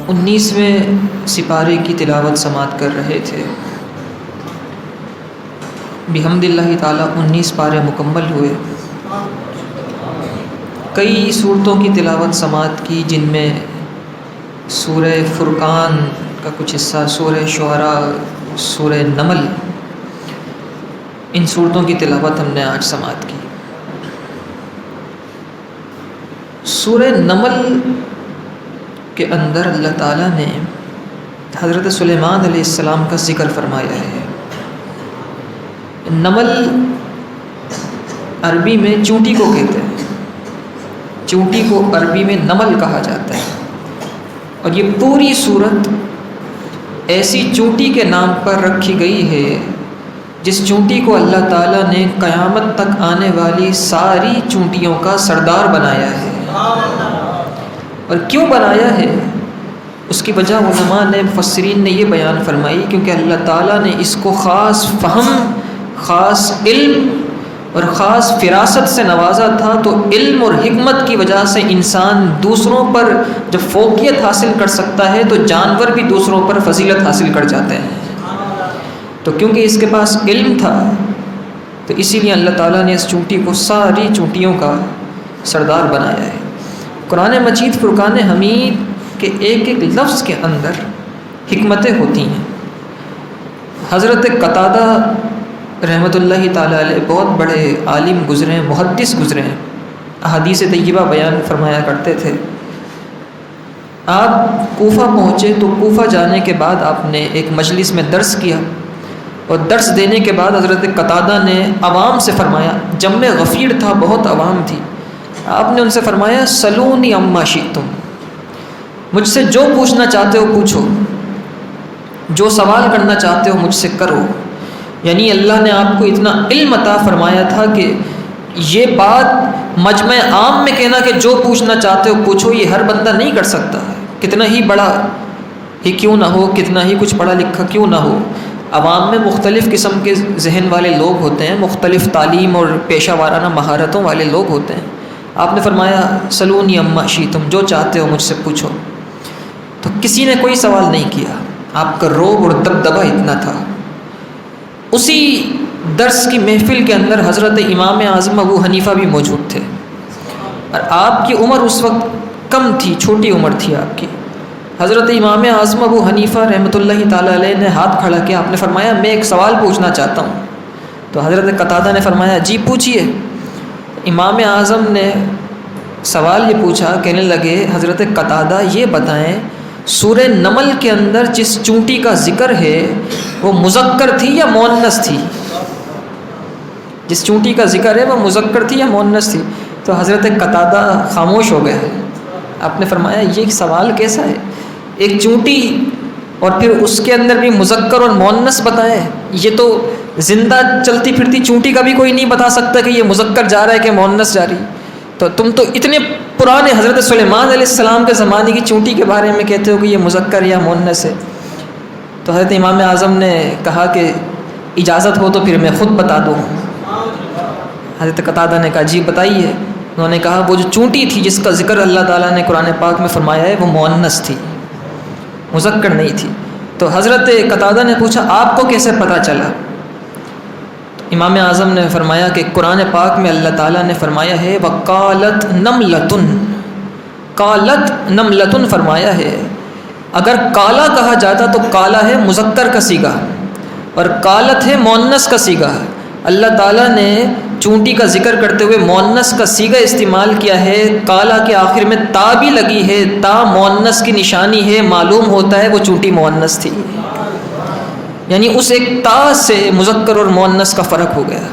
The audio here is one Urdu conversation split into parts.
انیسویں سپارے کی تلاوت سماعت کر رہے تھے۔ بحمد اللہ تعالیٰ 19 پارے مکمل ہوئے۔ کئی صورتوں کی تلاوت سماعت کی، جن میں سورہ فرقان کا کچھ حصہ، سورہ شعراء، سورہ نمل، ان صورتوں کی تلاوت ہم نے آج سماعت کی۔ سورہ نمل کے اندر اللہ تعالیٰ نے حضرت سلیمان علیہ السلام کا ذکر فرمایا ہے۔ نمل عربی میں چونٹی کو کہتے ہیں، چونٹی کو عربی میں نمل کہا جاتا ہے، اور یہ پوری صورت ایسی چونٹی کے نام پر رکھی گئی ہے جس چونٹی کو اللہ تعالیٰ نے قیامت تک آنے والی ساری چونٹیوں کا سردار بنایا ہے۔ اور کیوں بنایا ہے اس کی وجہ علماء نے، مفسرین نے یہ بیان فرمائی، کیونکہ اللہ تعالیٰ نے اس کو خاص فہم، خاص علم اور خاص فراست سے نوازا تھا، تو علم اور حکمت کی وجہ سے انسان دوسروں پر جب فوقیت حاصل کر سکتا ہے تو جانور بھی دوسروں پر فضیلت حاصل کر جاتے ہیں۔ تو کیونکہ اس کے پاس علم تھا تو اسی لیے اللہ تعالیٰ نے اس چونٹی کو ساری چونٹیوں کا سردار بنایا ہے۔ قرآن مجید فرقان حمید کے ایک ایک لفظ کے اندر حکمتیں ہوتی ہیں۔ حضرت قتادہ رحمۃ اللہ تعالیٰ علیہ بہت بڑے عالم گزرے ہیں، محدث گزرے ہیں، احادیث طیبہ بیان فرمایا کرتے تھے۔ آپ کوفہ پہنچے تو کوفہ جانے کے بعد آپ نے ایک مجلس میں درس کیا، اور درس دینے کے بعد حضرت قتادہ نے عوام سے فرمایا، جمع غفیر تھا، بہت عوام تھی، آپ نے ان سے فرمایا سلونی عما شئتم، مجھ سے جو پوچھنا چاہتے ہو پوچھو، جو سوال کرنا چاہتے ہو مجھ سے کرو۔ یعنی اللہ نے آپ کو اتنا علم عطا فرمایا تھا کہ یہ بات مجمع عام میں کہنا کہ جو پوچھنا چاہتے ہو پوچھو، یہ ہر بندہ نہیں کر سکتا، کتنا ہی بڑا ہی کیوں نہ ہو، کتنا ہی کچھ پڑھا لکھا کیوں نہ ہو۔ عوام میں مختلف قسم کے ذہن والے لوگ ہوتے ہیں، مختلف تعلیم اور پیشہ وارانہ مہارتوں والے لوگ ہوتے ہیں۔ آپ نے فرمایا سلونی عما شئتم، جو چاہتے ہو مجھ سے پوچھو۔ تو کسی نے کوئی سوال نہیں کیا، آپ کا رعب اور دبدبہ اتنا تھا۔ اسی درس کی محفل کے اندر حضرت امام اعظم ابو حنیفہ بھی موجود تھے، اور آپ کی عمر اس وقت کم تھی، چھوٹی عمر تھی آپ کی۔ حضرت امام اعظم ابو حنیفہ رحمۃ اللہ تعالیٰ علیہ نے ہاتھ کھڑا کیا، آپ نے فرمایا میں ایک سوال پوچھنا چاہتا ہوں۔ تو حضرت قتادہ نے فرمایا جی پوچھیے۔ امام اعظم نے سوال یہ پوچھا، کہنے لگے حضرت قتادہ یہ بتائیں، سورہ نمل کے اندر جس چونٹی کا ذکر ہے وہ مذکر تھی یا مؤنث تھی؟ جس چونٹی کا ذکر ہے وہ مذکر تھی یا مؤنث تھی؟ تو حضرت قتادہ خاموش ہو گئے۔ آپ نے فرمایا یہ سوال کیسا ہے، ایک چونٹی اور پھر اس کے اندر بھی مذکر اور مؤنث بتائے، یہ تو زندہ چلتی پھرتی چونٹی کا بھی کوئی نہیں بتا سکتا کہ یہ مذکر جا رہا ہے کہ مؤنث جا رہی، تو تم تو اتنے پرانے حضرت سلیمان علیہ السلام کے زمانے کی چونٹی کے بارے میں کہتے ہو کہ یہ مذکر یا مؤنث ہے۔ تو حضرت امام اعظم نے کہا کہ اجازت ہو تو پھر میں خود بتا دوں۔ حضرت قتادہ نے کہا جی بتائیے۔ انہوں نے کہا وہ جو چونٹی تھی جس کا ذکر اللہ تعالیٰ نے قرآن پاک میں فرمایا ہے وہ مؤنث تھی، مذکر نہیں تھی۔ تو حضرت قتادہ نے پوچھا آپ کو کیسے پتہ چلا؟ امام اعظم نے فرمایا کہ قرآن پاک میں اللہ تعالیٰ نے فرمایا ہے وَقَالَتْ نَمْلَةٌ، قالت نملتن فرمایا ہے۔ اگر کالا کہا جاتا تو کالا ہے مذکر کا صیغہ اور قالت ہے مؤنث کا صیغہ۔ اللہ تعالیٰ نے چونٹی کا ذکر کرتے ہوئے مؤنث کا صیغہ استعمال کیا ہے، کالا کے آخر میں تا بھی لگی ہے، تا مؤنث کی نشانی ہے، معلوم ہوتا ہے وہ چونٹی مؤنث تھی، یعنی اس ایک تا سے مذکر اور مؤنث کا فرق ہو گیا۔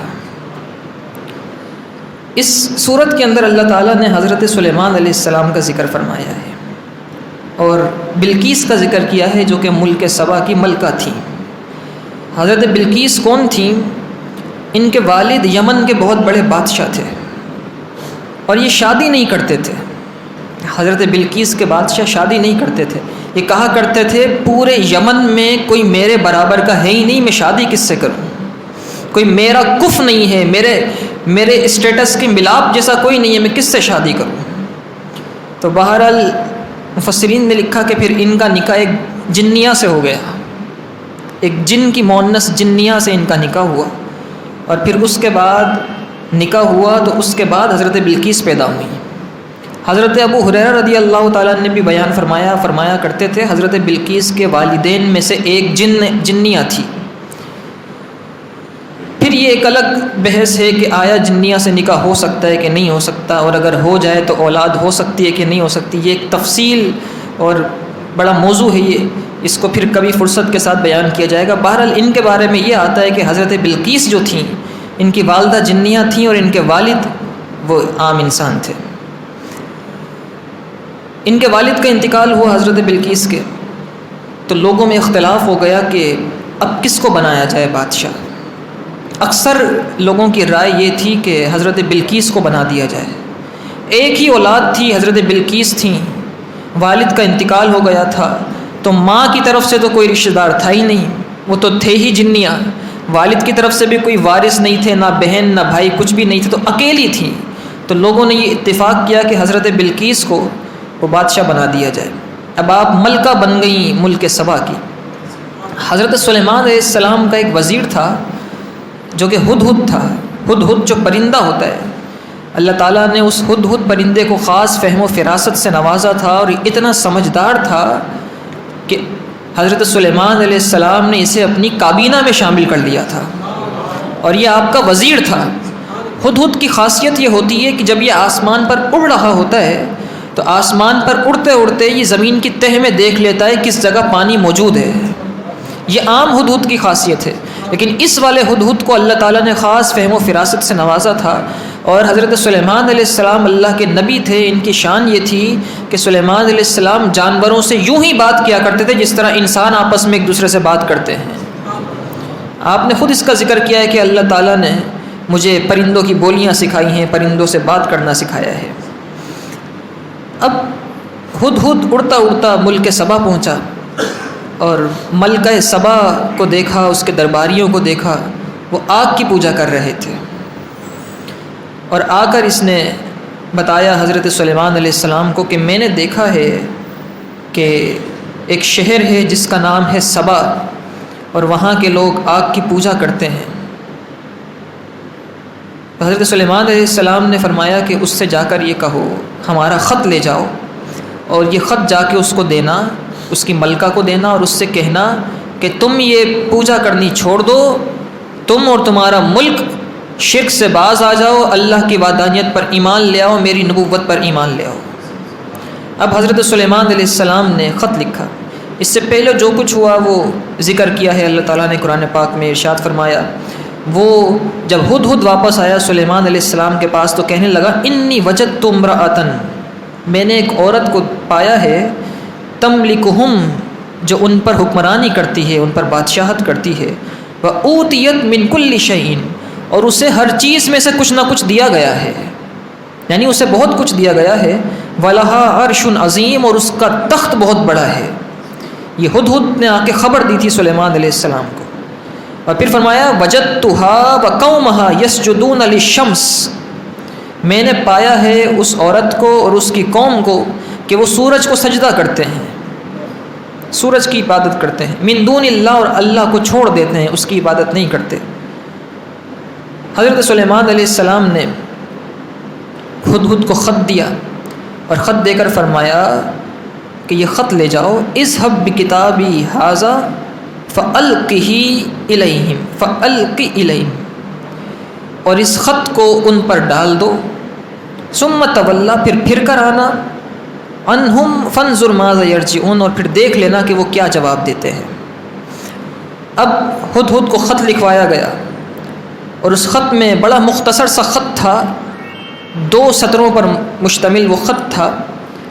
اس صورت کے اندر اللہ تعالیٰ نے حضرت سلیمان علیہ السلام کا ذکر فرمایا ہے اور بلقیس کا ذکر کیا ہے جو کہ ملک سبا کی ملکہ تھی۔ حضرت بلقیس کون تھیں؟ ان کے والد یمن کے بہت بڑے بادشاہ تھے اور یہ شادی نہیں کرتے تھے، حضرت بلقیس کے بادشاہ شادی نہیں کرتے تھے. یہ کہا کرتے تھے پورے یمن میں کوئی میرے برابر کا ہے ہی نہیں، میں شادی کس سے کروں، کوئی میرا کف نہیں ہے، میرے اسٹیٹس کے ملاپ جیسا کوئی نہیں ہے، میں کس سے شادی کروں. تو بہرحال مفسرین نے لکھا کہ پھر ان کا نکاح ایک جنیہ سے ہو گیا، ایک جن کی مؤنث جنیہ سے ان کا نکاح ہوا، اور پھر اس کے بعد نکاح ہوا تو اس کے بعد حضرت بلقیس پیدا ہوئی. حضرت ابو ہریرہ رضی اللہ تعالیٰ نے بھی بیان فرمایا کرتے تھے حضرت بلقیس کے والدین میں سے ایک جنیہ تھی. پھر یہ ایک الگ بحث ہے کہ آیا جنیہ سے نکاح ہو سکتا ہے کہ نہیں ہو سکتا، اور اگر ہو جائے تو اولاد ہو سکتی ہے کہ نہیں ہو سکتی. یہ ایک تفصیل اور بڑا موضوع ہے، اس کو پھر کبھی فرصت کے ساتھ بیان کیا جائے گا. بہرحال ان کے بارے میں یہ آتا ہے کہ حضرت بلقیس جو تھیں ان کی والدہ جنیہ تھیں اور ان کے والد وہ عام انسان تھے. ان کے والد کا انتقال ہوا حضرت بلقیس کے، تو لوگوں میں اختلاف ہو گیا کہ اب کس کو بنایا جائے بادشاہ. اکثر لوگوں کی رائے یہ تھی کہ حضرت بلقیس کو بنا دیا جائے. ایک ہی اولاد تھی، حضرت بلقیس تھیں، والد کا انتقال ہو گیا تھا، تو ماں کی طرف سے تو کوئی رشتہ دار تھا ہی نہیں، وہ تو تھے ہی جنیہ. والد کی طرف سے بھی کوئی وارث نہیں تھے، نہ بہن نہ بھائی، کچھ بھی نہیں تھے، تو اکیلی تھیں. تو لوگوں نے یہ اتفاق کیا کہ حضرت بلقیس کو وہ بادشاہ بنا دیا جائے. اب آپ ملکہ بن گئیں ملک سبا کی. حضرت سلیمان علیہ السلام کا ایک وزیر تھا جو کہ ہدہد تھا. ہدہد جو پرندہ ہوتا ہے، اللہ تعالیٰ نے اس ہدہد پرندے کو خاص فہم و فراست سے نوازا تھا، اور اتنا سمجھدار تھا کہ حضرت سلیمان علیہ السلام نے اسے اپنی کابینہ میں شامل کر لیا تھا، اور یہ آپ کا وزیر تھا. ہدہد کی خاصیت یہ ہوتی ہے کہ جب یہ آسمان پر اڑ رہا ہوتا ہے تو آسمان پر اڑتے اڑتے یہ زمین کی تہہ میں دیکھ لیتا ہے کس جگہ پانی موجود ہے. یہ عام ہدہد کی خاصیت ہے، لیکن اس والے ہدہد کو اللہ تعالیٰ نے خاص فہم و فراست سے نوازا تھا. اور حضرت سلیمان علیہ السلام اللہ کے نبی تھے. ان کی شان یہ تھی کہ سلیمان علیہ السلام جانوروں سے یوں ہی بات کیا کرتے تھے جس طرح انسان آپس میں ایک دوسرے سے بات کرتے ہیں. آپ نے خود اس کا ذکر کیا ہے کہ اللہ تعالیٰ نے مجھے پرندوں کی بولیاں سکھائی ہیں، پرندوں سے بات کرنا سکھایا ہے. اب ہدہد اڑتا اڑتا ملک سبا پہنچا، اور ملکہ سبا کو دیکھا، اس کے درباریوں کو دیکھا، وہ آگ کی پوجا کر رہے تھے. اور آ کر اس نے بتایا حضرت سلیمان علیہ السلام کو کہ میں نے دیکھا ہے کہ ایک شہر ہے جس کا نام ہے سبا، اور وہاں کے لوگ آگ کی پوجا کرتے ہیں. حضرت سلیمان علیہ السلام نے فرمایا کہ اس سے جا کر یہ کہو ہمارا خط لے جاؤ، اور یہ خط جا کے اس کو دینا، اس کی ملکہ کو دینا، اور اس سے کہنا کہ تم یہ پوجا کرنی چھوڑ دو، تم اور تمہارا ملک شرک سے باز آ جاؤ، اللہ کی وحدانیت پر ایمان لے آؤ، میری نبوت پر ایمان لے آؤ. اب حضرت سلیمان علیہ السلام نے خط لکھا. اس سے پہلے جو کچھ ہوا وہ ذکر کیا ہے اللہ تعالیٰ نے قرآن پاک میں ارشاد فرمایا. وہ جب ہدہد واپس آیا سلیمان علیہ السلام کے پاس تو کہنے لگا انی وجدت امرأۃ، میں نے ایک عورت کو پایا ہے، تملکہم، جو ان پر حکمرانی کرتی ہے، ان پر بادشاہت کرتی ہے، وأوتیت من کل شیء، اور اسے ہر چیز میں سے کچھ نہ کچھ دیا گیا ہے، یعنی اسے بہت کچھ دیا گیا ہے. وَلَهَا عَرْشٌ عَظِيمٌ، اور اس کا تخت بہت بڑا ہے. یہ ہدہد نے آ کے خبر دی تھی سلیمان علیہ السلام کو. اور پھر فرمایا وَجَدتُّهَا وَقَوْمَهَا يَسْجُدُونَ لِلشَّمْسِ، میں نے پایا ہے اس عورت کو اور اس کی قوم کو کہ وہ سورج کو سجدہ کرتے ہیں، سورج کی عبادت کرتے ہیں، من دون اللہ، اور اللہ کو چھوڑ دیتے ہیں، اس کی عبادت نہیں کرتے. حضرت سلیمان علیہ السلام نے ہدہد کو خط دیا، اور خط دے کر فرمایا کہ یہ خط لے جاؤ، اذهب بکتابی ھذا فَأَلْقِهِ إِلَيْهِمْ فَأَلْقِ إِلَيْهِمْ، اور اس خط کو ان پر ڈال دو. ثم تولّى، پھر کر آنا، عنہم فانظر ماذا یرجعون، اور پھر دیکھ لینا کہ وہ کیا جواب دیتے ہیں. اب ہدہد کو خط لکھوایا گیا، اور اس خط میں بڑا مختصر سا خط تھا، 2 سطروں پر مشتمل وہ خط تھا،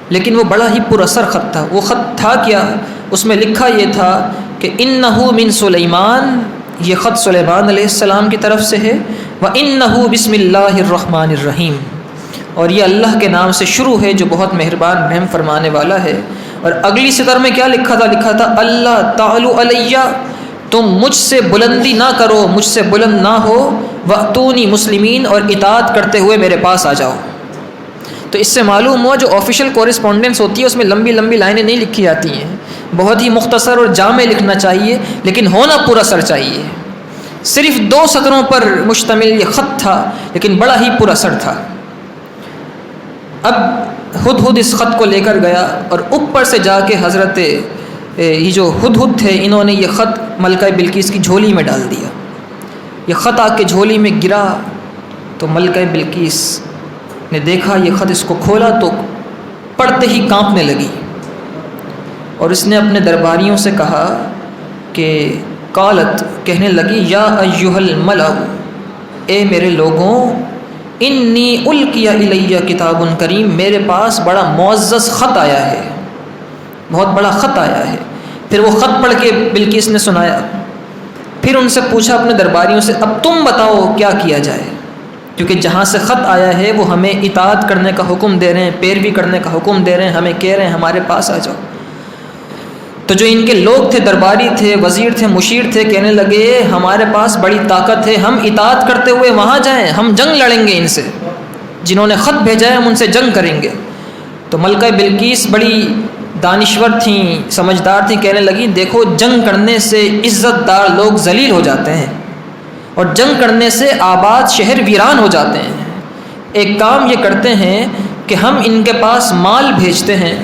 لیکن وہ بڑا ہی پر اثر خط تھا. وہ خط تھا کیا؟ اس میں لکھا یہ تھا کہ انہ من سلیمان، یہ خط سلیمان علیہ السلام کی طرف سے ہے، وانہ بسم اللہ الرحمن الرحیم، اور یہ اللہ کے نام سے شروع ہے جو بہت مہربان رحم فرمانے والا ہے۔ اور اگلی سطر میں کیا لکھا تھا اللہ تعالی علیہ، تم مجھ سے بلندی نہ کرو، مجھ سے بلند نہ ہو، وَأْتُونِي مسلمین، اور اطاعت کرتے ہوئے میرے پاس آ جاؤ۔ تو اس سے معلوم ہوا جو آفیشیل کورسپونڈنس ہوتی ہے اس میں لمبی لمبی لائنیں نہیں لکھی جاتی ہیں، بہت ہی مختصر اور جامع لکھنا چاہیے، لیکن ہونا پورا سر چاہیے۔ صرف 2 سطروں پر مشتمل یہ خط تھا، لیکن بڑا ہی پورا سر تھا۔ اب ہدہد اس خط کو لے کر گیا اور اوپر سے جا کے حضرت یہ جو ہدہد تھے انہوں نے یہ خط ملکہ بلقیس کی جھولی میں ڈال دیا۔ یہ خط آ کے جھولی میں گرا تو ملکہ بلقیس نے دیکھا یہ خط، اس کو کھولا تو پڑھتے ہی کانپنے لگی، اور اس نے اپنے درباریوں سے کہا کہ قالت، کہنے لگی، یا ایھا الملأ، اے میرے لوگوں، انی القی الیہ کتاب کریم، میرے پاس بڑا معزز خط آیا ہے، بہت بڑا خط آیا ہے۔ پھر وہ خط پڑھ کے بلقیس نے سنایا، پھر ان سے پوچھا اپنے درباریوں سے، اب تم بتاؤ کیا کیا جائے، کیونکہ جہاں سے خط آیا ہے وہ ہمیں اطاعت کرنے کا حکم دے رہے ہیں، پیروی کرنے کا حکم دے رہے ہیں، ہمیں کہہ رہے ہیں ہمارے پاس آ جاؤ۔ تو جو ان کے لوگ تھے، درباری تھے، وزیر تھے، مشیر تھے، کہنے لگے ہمارے پاس بڑی طاقت ہے، ہم اطاعت کرتے ہوئے وہاں جائیں، ہم جنگ لڑیں گے ان سے، جنہوں نے خط بھیجا ہے ہم ان سے جنگ کریں گے۔ تو ملکہ بلقیس بڑی دانشور تھیں، سمجھدار تھیں، کہنے لگی دیکھو جنگ کرنے سے عزت دار لوگ ذلیل ہو جاتے ہیں، اور جنگ کرنے سے آباد شہر ویران ہو جاتے ہیں۔ ایک کام یہ کرتے ہیں کہ ہم ان کے پاس مال بھیجتے ہیں،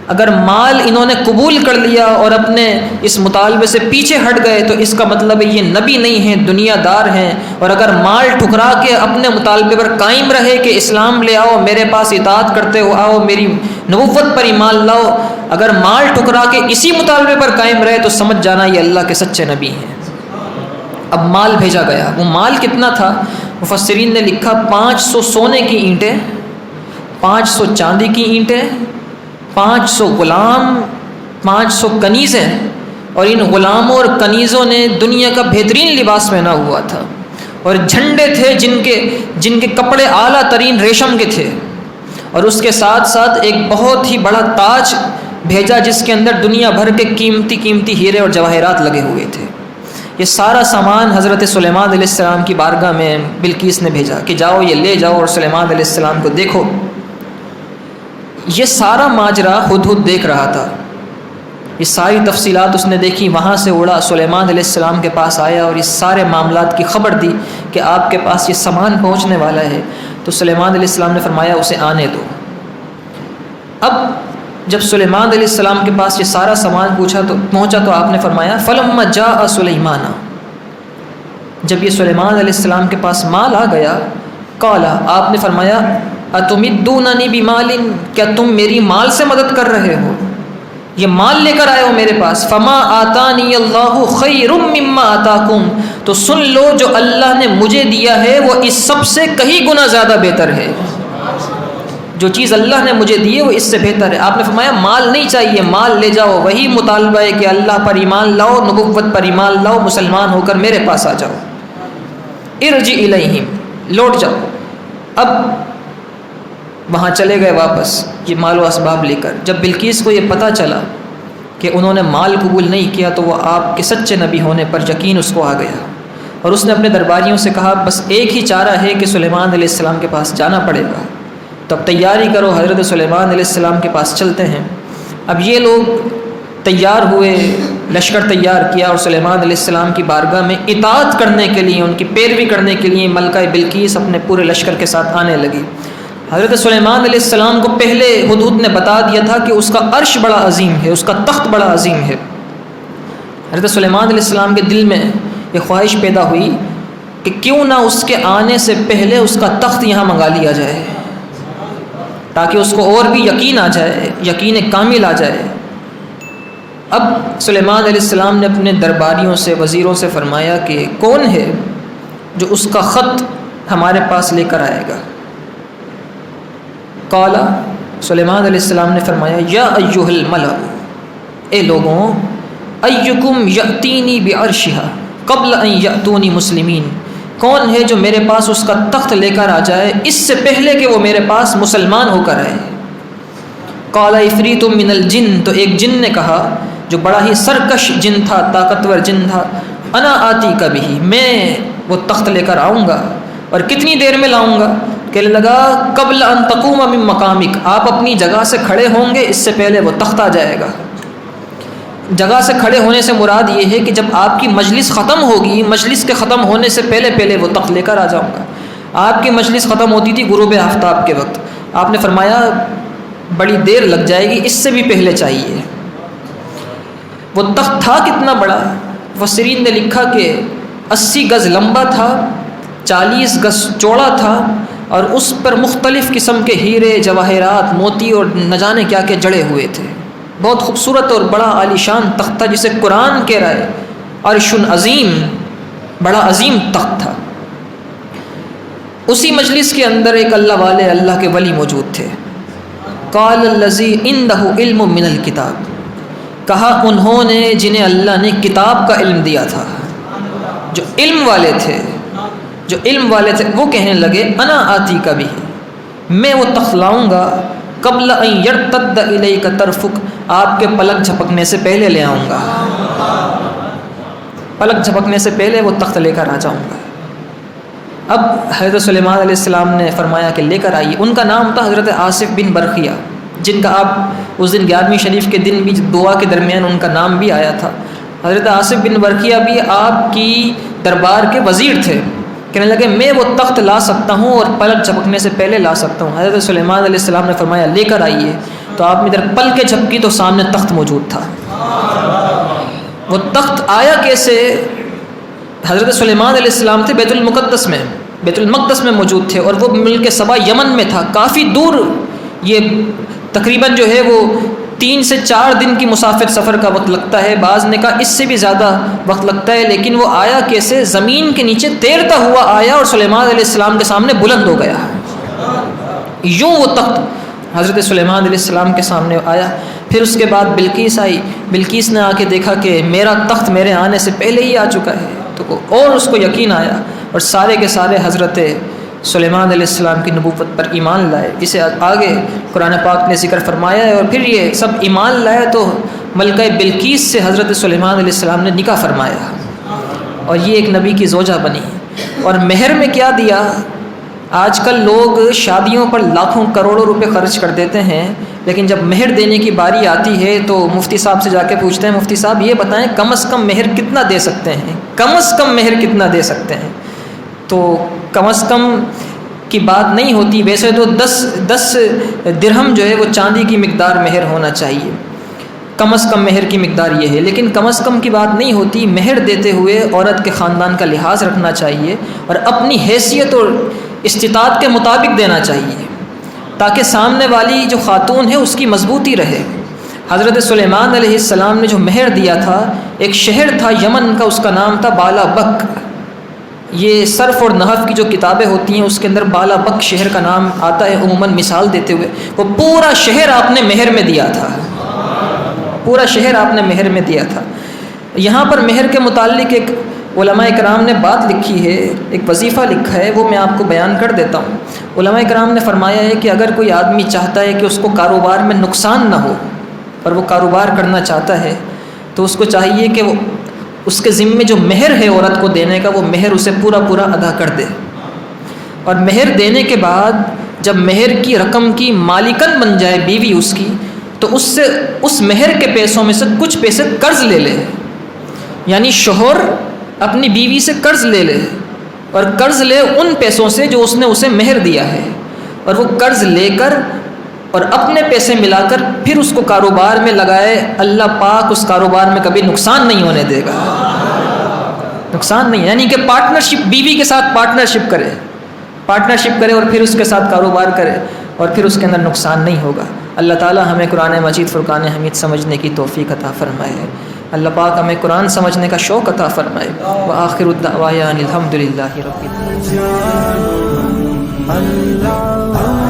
اگر مال انہوں نے قبول کر لیا اور اپنے اس مطالبے سے پیچھے ہٹ گئے تو اس کا مطلب ہے یہ نبی نہیں ہیں، دنیا دار ہیں، اور اگر مال ٹھکرا کے اپنے مطالبے پر قائم رہے کہ اسلام لے آؤ، میرے پاس اطاعت کرتے ہو آؤ، میری نبوت پر ایمان لاؤ، اگر مال ٹھکرا کے اسی مطالبے پر قائم رہے تو سمجھ جانا یہ اللہ کے سچے نبی ہیں۔ اب مال بھیجا گیا، وہ مال کتنا تھا؟ مفسرین نے لکھا 500 سونے کی اینٹیں، 500 چاندی کی اینٹیں، 500 غلام، 500 کنیزیں، اور ان غلاموں اور کنیزوں نے دنیا کا بہترین لباس پہنا ہوا تھا، اور جھنڈے تھے جن کے کپڑے اعلیٰ ترین ریشم کے تھے، اور اس کے ساتھ ساتھ ایک بہت ہی بڑا تاج بھیجا جس کے اندر دنیا بھر کے قیمتی قیمتی ہیرے اور جواہرات لگے ہوئے تھے۔ یہ سارا سامان حضرت سلیمان علیہ السلام کی بارگاہ میں بلقیس نے بھیجا کہ جاؤ یہ لے جاؤ اور سلیمان علیہ السلام کو دیکھو۔ یہ سارا ماجرا ہدہد دیکھ رہا تھا، یہ ساری تفصیلات اس نے دیکھی، وہاں سے اڑا سلیمان علیہ السلام کے پاس آیا اور اس سارے معاملات کی خبر دی کہ آپ کے پاس یہ سامان پہنچنے والا ہے۔ تو سلیمان علیہ السلام نے فرمایا اسے آنے دو۔ اب جب سلیمان علیہ السلام کے پاس یہ سارا سامان پہنچا تو آپ نے فرمایا فلما جاء سلیمان، جب یہ سلیمان علیہ السلام کے پاس مال آ گیا، قال، آپ نے فرمایا اتمدوننی بمال، کیا تم میری مال سے مدد کر رہے ہو، یہ مال لے کر آئے ہو میرے پاس، فما آتانی اللہ خیر مما آتاکم، تو سن لو جو اللہ نے مجھے دیا ہے وہ اس سب سے کہیں گنا زیادہ بہتر ہے، جو چیز اللہ نے مجھے دی ہے وہ اس سے بہتر ہے۔ آپ نے فرمایا مال نہیں چاہیے، مال لے جاؤ، وہی مطالبہ ہے کہ اللہ پر ایمان لاؤ، نبوت پر ایمان لاؤ، مسلمان ہو کر میرے پاس آ جاؤ، ارجع الیہم، لوٹ جاؤ۔ اب وہاں چلے گئے واپس یہ مال و اسباب لے کر۔ جب بلقیس کو یہ پتہ چلا کہ انہوں نے مال قبول نہیں کیا تو وہ آپ کے سچے نبی ہونے پر یقین اس کو آ گیا، اور اس نے اپنے درباریوں سے کہا بس ایک ہی چارہ ہے کہ سلیمان علیہ السلام کے پاس جانا پڑے گا، تو اب تیاری کرو، حضرت سلیمان علیہ السلام کے پاس چلتے ہیں۔ اب یہ لوگ تیار ہوئے، لشکر تیار کیا، اور سلیمان علیہ السلام کی بارگاہ میں اطاعت کرنے کے لیے، ان کی پیروی کرنے کے لیے ملکہ بلقیس اپنے پورے لشکر کے ساتھ آنے لگی۔ حضرت سلیمان علیہ السلام کو پہلے ہدہد نے بتا دیا تھا کہ اس کا عرش بڑا عظیم ہے، اس کا تخت بڑا عظیم ہے۔ حضرت سلیمان علیہ السلام کے دل میں یہ خواہش پیدا ہوئی کہ کیوں نہ اس کے آنے سے پہلے اس کا تخت یہاں منگا لیا جائے، تاکہ اس کو اور بھی یقین آ جائے، یقین کامل آ جائے۔ اب سلیمان علیہ السلام نے اپنے درباریوں سے، وزیروں سے فرمایا کہ کون ہے جو اس کا خط ہمارے پاس لے کر آئے گا؟ قال، سلیمان علیہ السلام نے فرمایا یا ایھا الملأ، اے لوگوں، ایکم یأتینی بعرشھا قبل ان یأتونی مسلمین، کون ہے جو میرے پاس اس کا تخت لے کر آ جائے اس سے پہلے کہ وہ میرے پاس مسلمان ہو کر آئے؟ قال عفریت من الجن، تو ایک جن نے کہا جو بڑا ہی سرکش جن تھا، طاقتور جن تھا، انا آتی کبھی، میں وہ تخت لے کر آؤں گا، اور کتنی دیر میں لاؤں گا؟ کہنے لگا قبل ان تقوم من مقامک، آپ اپنی جگہ سے کھڑے ہوں گے اس سے پہلے وہ تخت آ جائے گا۔ جگہ سے کھڑے ہونے سے مراد یہ ہے کہ جب آپ کی مجلس ختم ہوگی، مجلس کے ختم ہونے سے پہلے وہ تخت لے کر آ جاؤں گا۔ آپ کی مجلس ختم ہوتی تھی غروب آفتاب کے وقت، آپ نے فرمایا بڑی دیر لگ جائے گی، اس سے بھی پہلے چاہیے۔ وہ تخت تھا کتنا بڑا؟ مفسرین نے لکھا کہ 80 گز لمبا تھا، 40 گز چوڑا تھا، اور اس پر مختلف قسم کے ہیرے، جواہرات، موتی اور نہ جانے کیا کہ جڑے ہوئے تھے۔ بہت خوبصورت اور بڑا عالی شان تخت تھا، جسے قرآن کہہ رہا ہے عرش عظیم، بڑا عظیم تخت تھا۔ اسی مجلس کے اندر ایک اللہ والے، اللہ کے ولی موجود تھے۔ قال الذی عنده علم من الکتاب، کہا انہوں نے جنہیں اللہ نے کتاب کا علم دیا تھا، جو علم والے تھے، وہ کہنے لگے انا آتی کبھی، میں وہ تخت لاؤں گا، قبل ان یرتد الیک طرفک، آپ کے پلک جھپکنے سے پہلے لے آؤں گا، پلک جھپکنے سے پہلے وہ تخت لے کر آ جاؤں گا۔ اب حضرت سلیمان علیہ السلام نے فرمایا کہ لے کر آئیے۔ ان کا نام تھا حضرت آصف بن برقیہ، جن کا آپ اس دن 11ویں شریف کے دن بھی دعا کے درمیان ان کا نام بھی آیا تھا۔ حضرت آصف بن برقیہ بھی آپ کی دربار کے وزیر تھے۔ کہنے لگے میں وہ تخت لا سکتا ہوں اور پلک جھپکنے سے پہلے لا سکتا ہوں۔ حضرت سلیمان علیہ السلام نے فرمایا لے کر آئیے، تو آپ نے ادھر پلکیں جھپکی تو سامنے تخت موجود تھا۔ وہ تخت آیا کیسے؟ حضرت سلیمان علیہ السلام تھے بیت المقدس میں موجود تھے، اور وہ ملک سبا یمن میں تھا، کافی دور، یہ تقریباً جو ہے وہ 3 سے 4 دن کی مسافر سفر کا وقت لگتا ہے، بعض نے کہا اس سے بھی زیادہ وقت لگتا ہے، لیکن وہ آیا کیسے؟ زمین کے نیچے تیرتا ہوا آیا اور سلیمان علیہ السلام کے سامنے بلند ہو گیا۔ یوں وہ تخت حضرت سلیمان علیہ السلام کے سامنے آیا۔ پھر اس کے بعد بلقیس آئی، بلقیس نے آ کے دیکھا کہ میرا تخت میرے آنے سے پہلے ہی آ چکا ہے، تو اور اس کو یقین آیا، اور سارے کے سارے حضرت سلیمان علیہ السلام کی نبوت پر ایمان لائے۔ اسے آگے قرآن پاک نے ذکر فرمایا ہے، اور پھر یہ سب ایمان لائے تو ملکہ بلقیس سے حضرت سلیمان علیہ السلام نے نکاح فرمایا، اور یہ ایک نبی کی زوجہ بنی۔ اور مہر میں کیا دیا؟ آج کل لوگ شادیوں پر لاکھوں کروڑوں روپے خرچ کر دیتے ہیں، لیکن جب مہر دینے کی باری آتی ہے تو مفتی صاحب سے جا کے پوچھتے ہیں مفتی صاحب یہ بتائیں کم از کم مہر کتنا دے سکتے ہیں، کم از کم مہر کتنا دے سکتے ہیں؟ تو کم از کم کی بات نہیں ہوتی، ویسے تو 10 درہم جو ہے وہ چاندی کی مقدار مہر ہونا چاہیے، کم از کم مہر کی مقدار یہ ہے، لیکن کم از کم کی بات نہیں ہوتی، مہر دیتے ہوئے عورت کے خاندان کا لحاظ رکھنا چاہیے، اور اپنی حیثیت اور استطاعت کے مطابق دینا چاہیے، تاکہ سامنے والی جو خاتون ہے اس کی مضبوطی رہے۔ حضرت سلیمان علیہ السلام نے جو مہر دیا تھا، ایک شہر تھا یمن کا، اس کا نام تھا بالا بک۔ یہ صرف اور نحو کی جو کتابیں ہوتی ہیں اس کے اندر بالا بک شہر کا نام آتا ہے عموماً مثال دیتے ہوئے۔ وہ پورا شہر آپ نے مہر میں دیا تھا، پورا شہر آپ نے مہر میں دیا تھا۔ یہاں پر مہر کے متعلق ایک علماء کرام نے بات لکھی ہے، ایک وظیفہ لکھا ہے، وہ میں آپ کو بیان کر دیتا ہوں۔ علماء کرام نے فرمایا ہے کہ اگر کوئی آدمی چاہتا ہے کہ اس کو کاروبار میں نقصان نہ ہو اور وہ کاروبار کرنا چاہتا ہے، تو اس کو چاہیے کہ وہ اس کے ذمے جو مہر ہے عورت کو دینے کا، وہ مہر اسے پورا ادا کر دے، اور مہر دینے کے بعد جب مہر کی رقم کی مالکن بن جائے بیوی اس کی، تو اس مہر کے پیسوں میں سے کچھ پیسے قرض لے لے، یعنی شوہر اپنی بیوی سے قرض لے لے، اور قرض لے ان پیسوں سے جو اس نے اسے مہر دیا ہے، اور وہ قرض لے کر اور اپنے پیسے ملا کر پھر اس کو کاروبار میں لگائے۔ اللہ پاک اس کاروبار میں کبھی نقصان نہیں ہونے دے گا، نقصان نہیں، یعنی کہ پارٹنرشپ، بیوی کے ساتھ پارٹنرشپ کرے اور پھر اس کے ساتھ کاروبار کرے، اور پھر اس کے اندر نقصان نہیں ہوگا۔ اللہ تعالی ہمیں قرآن مجید فرقان حمید سمجھنے کی توفیق عطا فرمائے۔ اللہ پاک ہمیں قرآن سمجھنے کا شوق عطا فرمائے۔ وآخر الدعوانا الحمدللہ رب العالمین۔